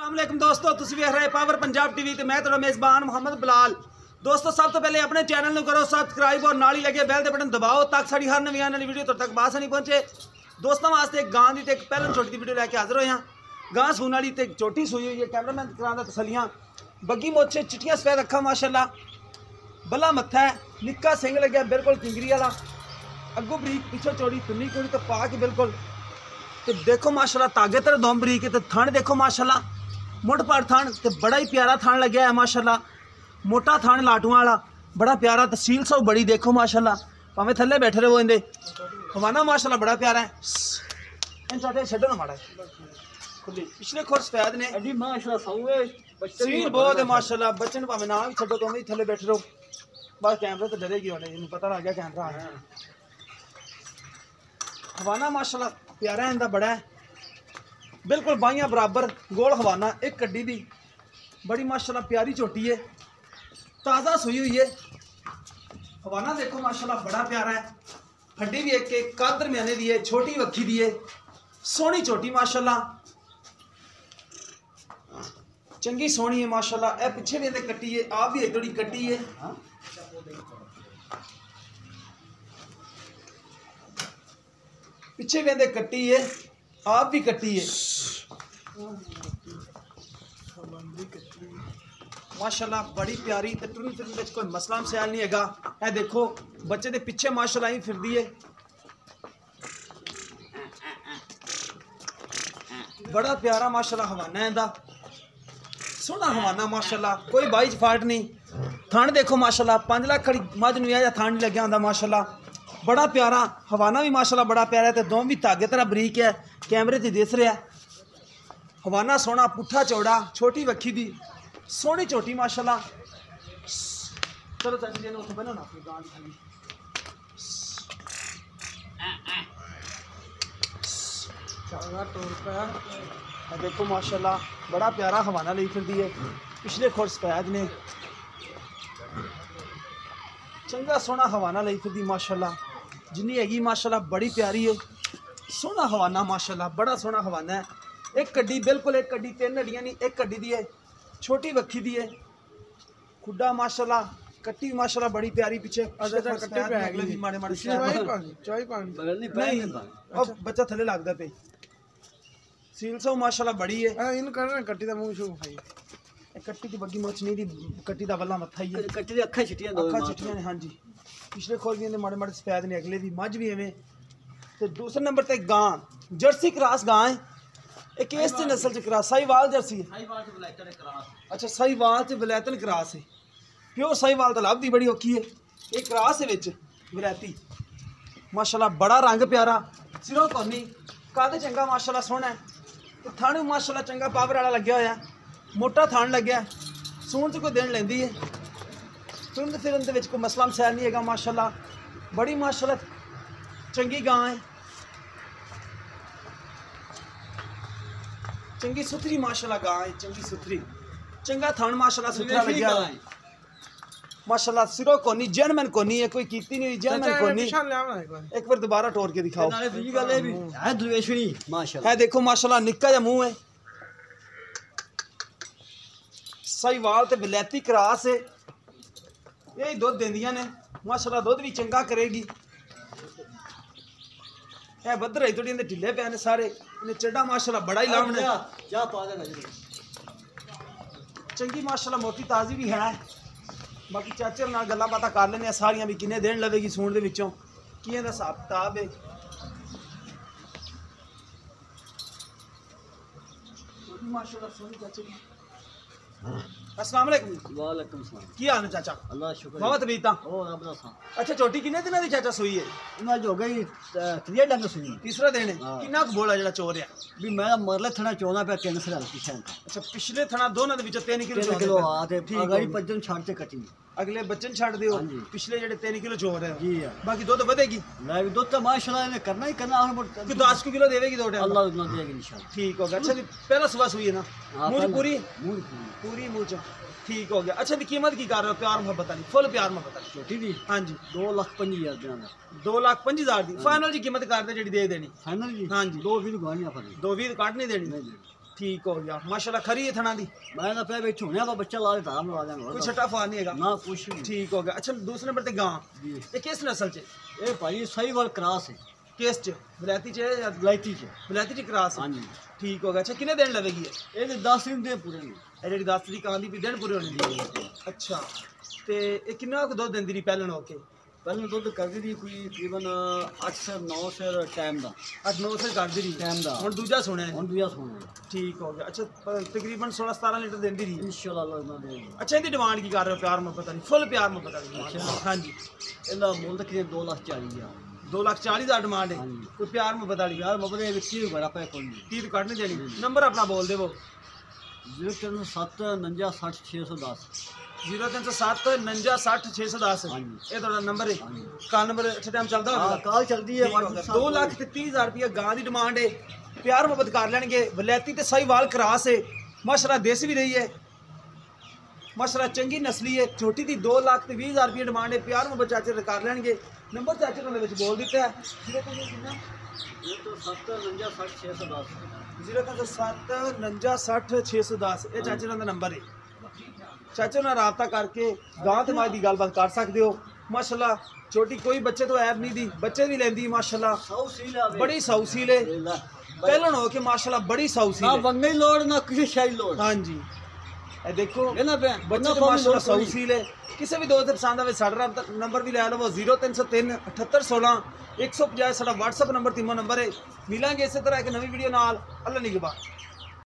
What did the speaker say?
अस्सलाम वालेकुम दोस्तों, तुसीं वेख रहे पावर पंजाब टीवी ते मैं तुहाडा मेज़बान मोहम्मद बिलाल। दोस्तों सब तो पहले अपने चैनल को करो सब्सक्राइब और नाल ही लगे बैल के बटन दबाओ ताकि साड़ी हर नवी आने वाली वीडियो तुहाडे तक बासानी पहुंचे। दोस्तों वास्ते एक गां दी ते एक पहलन छोटी दी वीडियो लैके हाजिर होए हां। गां सून वाली ते छोटी सूई हुई है, कैमरामैन करांदा तसलियां। बग्गी मोछे चिट्टियां सफेद अखां माशाअल्लाह, बल्ला मत्था है, निक्का सिंग लग्या बिल्कुल किंगरी वाला, अग्गों बरीक पिछों चौड़ी तुन्नी कुड़ी तो पा के बिल्कुल। तो देखो माशाल्लाह तागे तेरे दोम बरीक है, तो थण देखो माशाल्लाह मुठ पाड़ थण तो बड़ा ही प्यारा थण लग्या है माशाल्लाह। मोटा थण लाटुआं वाला बड़ा प्यारा, तहसील सब बड़ी देखो माशाल्लाह, भावें थल्ले बैठे रहो इंदे हवाना माशाल्लाह बड़ा प्यारा है। इन चाटे छड्डो ना माड़ा खुली पिछले खुर सफेद ने अजी माशाल्लाह सौए सील बहुत है माशाल्लाह। बच्चन भावें ना भी छड्डो तो भी थल्ले बैठे रहो, बस कैमरे तो डरेगी होने इन्हें पता लग गया कैमरा आ गया। हवाना माशाल्लाह प्यारा है, इंदा बड़ा है बिल्कुल बाइयां बराबर गोल हवाना, एक कड्डी दी बड़ी माशाल्लाह प्यारी चोटी है, ताज़ा सुई हुई है। हवाना देखो माशाल्लाह बड़ा प्यारा है, हड्डी भी एक एक कादर में आने दी है, छोटी वक्खी दी है, सोहनी चोटी माशाल्लाह चंगी सोहनी है माशाल्लाह। ए पिछे भी कट्टी है, आप भी थोड़ी कट्टी है, पिछे भी कट्टी है, आप भी कट्टी है माशाल्लाह बड़ी प्यारी। तो टुरन फिरन विच कोई मसला मसैल नहीं हैगा। ए देखो बच्चे दे पिछे माशाल्लाह ही फिरदी है, बड़ा प्यारा माशाल्लाह हवाना है इंदा, सोहना हवाना माशाल्लाह, कोई बाई फाल्ट नहीं। थण देखो माशाल्लाह 5 लाख खड़ी मझ नूं या थण नहीं लग्या होंदा माशाल्लाह, बड़ा प्यारा हवाना भी माशाल्लाह बड़ा प्यारा है। तो दोम भी धागे तरह बरीक है, कैमरे से दिस रहा है। हवाना सोहना पुट्ठा चौड़ा, छोटी वक्खी दी सोहनी चोटी माशाल्लाह। चलो चाची जी ने उत्थे बनो ना अपनी गां दी खाली चंगा टोर पाया। देखो माशाल्लाह बड़ा प्यारा हवाना ली फिरदी है, पिछले खुर सफेद ने, चंगा सोहना हवाना ली फिरदी माशाल्लाह, जिन्नी हैगी माशाल्लाह बड़ी प्यारी है, सोहना हवाना माशाल्लाह बड़ा सोहना हवाना है। एक कड्डी बिल्कुल एक कड्डी, 3 हड्डियां नहीं एक कड्डी दी है, छोटी वक्खी दी है, खुड्डा माशाल्लाह कट्टी माशाल्लाह बड़ी प्यारी पिछे कट्टे पे अगले भी माड़े माड़े नहीं बच्चा थले लगदा पे सील सो माशाल्लाह बड़ी है। इन करना कट्टी दा मुंह शो खाई कट्टी दी बग्गी मोच नहीं दी, कट्टी दा बल्ला मत्था ही है, कट्टी दी अखां छिटियां ने। हां जी पिछले खोल भी माड़े माड़े सफेद ने, अगले भी मझ भी एवें। ते दूसरे नंबर ते गां जर्सी क्रॉस गां है, एक इस नस्ल च क्रॉस साहिवाल जर्सी है। अच्छा साहिवाल च वलैतन क्रॉस है, प्योर साहिवाल तो लभदी बड़ी औखी है, ये क्रॉस है विच वलैती माशाल्लाह बड़ा रंग प्यारा, सिरों कोनी कद चंगा माशाल्लाह सोहना है। तो थण माशाल्लाह चंगा पावर वाला लग्या होया, मोटा थण लग्या, सून च कोई दिन लैंदी है, तुरंत फिरन दे विच कोई मसला मसैल नहीं हैगा माशाल्लाह, बड़ी माशाल्लाह चंगी गां है, चंगी सुथरी माशाल्लाह गां है, चंगी सुथरी चंगा थण माशाल्लाह सुथरा लग्या माशाल्लाह। सिरों कोनी जेनमैन कोनी है, कोई कीती नहीं जेनमैन कोनी। एक बार दोबारा टोर के दिखाओ। है देखो माशाल्लाह निक्का जा मुंह है, साहिवाल ते विलैती क्रॉस है, यही दुध देंदियां ने माशाल्लाह, दुध भी चंगा करेगी। है बदर है थोड़ी ढिले पे ने सारे, इन्हें चढ़ा माशाल्लाह बड़ा ही लामना चंगी माशाल्लाह, मोटी ताजी भी है। बाकी चाचे नाल गल्लां बातां कर लेने सारियां भी किन्ने देन लवेगी सूण दे विचों किएं दा हिसाब किताब है। माशाल्लाह सोहनी चाचे की। अस्सलाम वालेकुम। वालेकुम सलाम। की हाल है चाचा? अल्लाह शुक्र। बहुत तबीयत ओ रब दा सा। अच्छा छोटी किन्ने दिनां दी चाचा सोई है? इना जो गई 3 दिन दी सोई, तीसरा दिन है। किन्ना क बोला जेड़ा चोर है भी मैं मरले थना 14 पे 3 साल पिछे। अच्छा पिछले थना दोनों दे विचों 3 किलो आ ते अगली बच्चन छाड़ ते कटी, अगले बच्चन छाड़ दियो, पिछले जेड़े 3 किलो चोर है जी। बाकी दूध बढ़ेगी मैं भी दूध तो माशाल्लाह ने करना ही करना, और 10 किलो देवेगी दो टाइम अल्लाह ना देगी इंशाल्लाह। ठीक हो गया। अच्छा पहला सुबह सुई है ना, मुंह पूरी पूरी मुंह ठीक हो गया। अच्छा दी कीमत की कर रहे हो? प्यार मोहब्बत वाली फुल प्यार मोहब्बत वाली छोटी दी। हाँ जी 2,05,000 देना, 2,05,000 दी फाइनल जी कीमत कर दे जेडी दे देनी फाइनल जी। हाँ जी 2,20 काटनी देनी ठीक हो गया माशाल्लाह। खरी है थना दी मैं ना पे बैठू ने बच्चा ला देता हम ला देंगे कोई छटा फा नहीं हैगा ना कुछ नहीं। ठीक हो गया। अच्छा दूसरे नंबर ते गां जी ये किस नस्ल च ये भाई सही वाल क्रॉस है किस च विलायती च या लाइटी च। विलायती च क्रॉस हाँ जी ठीक हो गया। अच्छा कितने दिन लगेगी ये 10 दिन दे पूरे ने ये जेडी 10 तरीक आंदी भी दिन पूरे होने दी। अच्छा ते ये कितना को दूध देंदी रही पहलन होके पहले दुध कर दी कोई तकरीबन 8 से 9 से टाइम दा 8-9 से कर दी रही टाइम दा हुन दूजा सुने हुन दुया सोना ठीक हो गया। अच्छा तकरीबन 16-17 लीटर देंदी रही इंशाल्लाह अल्लाह ना दे। अच्छा इनकी डिमांड की कर रहे हो प्यार मोहब्बत वाली फुल प्यार मोहब्बत वाली अच्छा। हाँ जी ਇਹਦਾ ਮੁੱਲ ਕਿ 2,40,000 2,40,000 डिमांड है हाँ जी। कोई प्यार मोहब्बत वाली यार मबरे ਵਿੱਚ ਹੀ ਬੜਾ ਪੈ ਕੋਈ ਨਹੀਂ। 30 ਕੱਢ नहीं देनी नंबर अपना बोल देवो 037 49 60 610 0307 49 60 610 हाँ जी। ये ਤੁਹਾਡਾ ਨੰਬਰ हाँ जी ਹੈ ਕਾਲ ਨੰਬਰ ਅੱਛਾ ਟਾਈਮ ਚੱਲਦਾ ਹਾਂ ਹੋਵੇਗਾ ਕਾਲ ਚਲਦੀ ਹੈ 2,30,000 ਰੁਪਏ ਗਾਂ ਦੀ ਡਿਮਾਂਡ ਹੈ ਪਿਆਰ ਮੁਹੱਬਤ ਕਰ ਲੈਣਗੇ ਵਲੈਤੀ ਤੇ ਸਾਈਵਾਲ ਕਰਾਸ ਹੈ ਮਾਸ਼ਾਅੱਲਾ ਦੇਸ ਵੀ ਰਹੀ ਹੈ ਮਾਸ਼ਾਅੱਲਾ ਚੰਗੀ ਨਸਲੀ ਹੈ ਛੋਟੀ ਦੀ 2,20,000 ਰੁਪਏ ਡਿਮਾਂਡ ਹੈ ਪਿਆਰ ਮੁਹੱਬਤ ਚਾਚੇ ਦੇ ਕਰ ਲੈਣਗੇ ਨੰਬਰ ਚਾਚੇ ਨੇ ਵਿੱਚ ਬੋਲ ਦਿੱਤਾ ਹੈ 037 49 60 610 0307 49 60 610 ਇਹ ਚਾਚੇ ਦਾ ਨੰਬਰ ਹੈ ਚਾਚੇ ਨਾਲ ਰਾਬਤਾ ਕਰਕੇ ਗਾਂ ਤੇ ਮਾਂ ਦੀ ਗੱਲਬਾਤ ਕਰ ਸਕਦੇ ਹੋ ਮਾਸ਼ਾਅੱਲਾ ਛੋਟੀ ਕੋਈ ਬੱਚੇ ਤੋਂ ਐਬ ਨਹੀਂ ਦੀ ਬੱਚੇ ਵੀ ਲੈਂਦੀ ਮਾਸ਼ਾਅੱਲਾ ਸੌ ਸੀਲ ਆਵੇ ਬੜੀ ਸੌਸੀਲ ਹੈ ਪਹਿਲਣ ਹੋ ਕੇ ਮਾਸ਼ਾਅੱਲਾ ਬੜੀ ਸੌਸੀਲ ਨਾ ਹੈ ਬੰਗੇ ਲੋੜ ਨਾ ਕਿਸੇ ਸ਼ਾਈ ਲੋੜ ਹਾਂਜੀ ਇਹ ਦੇਖੋ ਇਹਨਾਂ ਪੈ ਬੱਚੇ ਤੇ ਮਾਸ਼ਾਅੱਲਾ ਸੌਸੀਲ ਹੈ ਕਿਸੇ ਵੀ ਦੋਸਤ ਪਸੰਦ ਆਵੇ ਸਾਡਾ ਰਾਬਤਾ ਨੰਬਰ ਵੀ ਲੈ ਲਵੋ 0303 7816 150 ਸਾਡਾ WhatsApp ਨੰਬਰ ਤਿੰਨੋਂ ਨੰਬਰ ਹੈ ਮਿਲਾਂਗੇ ਇਸੇ ਤਰ੍ਹਾਂ ਇੱਕ ਨਵੀਂ ਵੀਡੀਓ ਨਾਲ ਅੱਲਾ ਨਿਗਹਬਾਨ।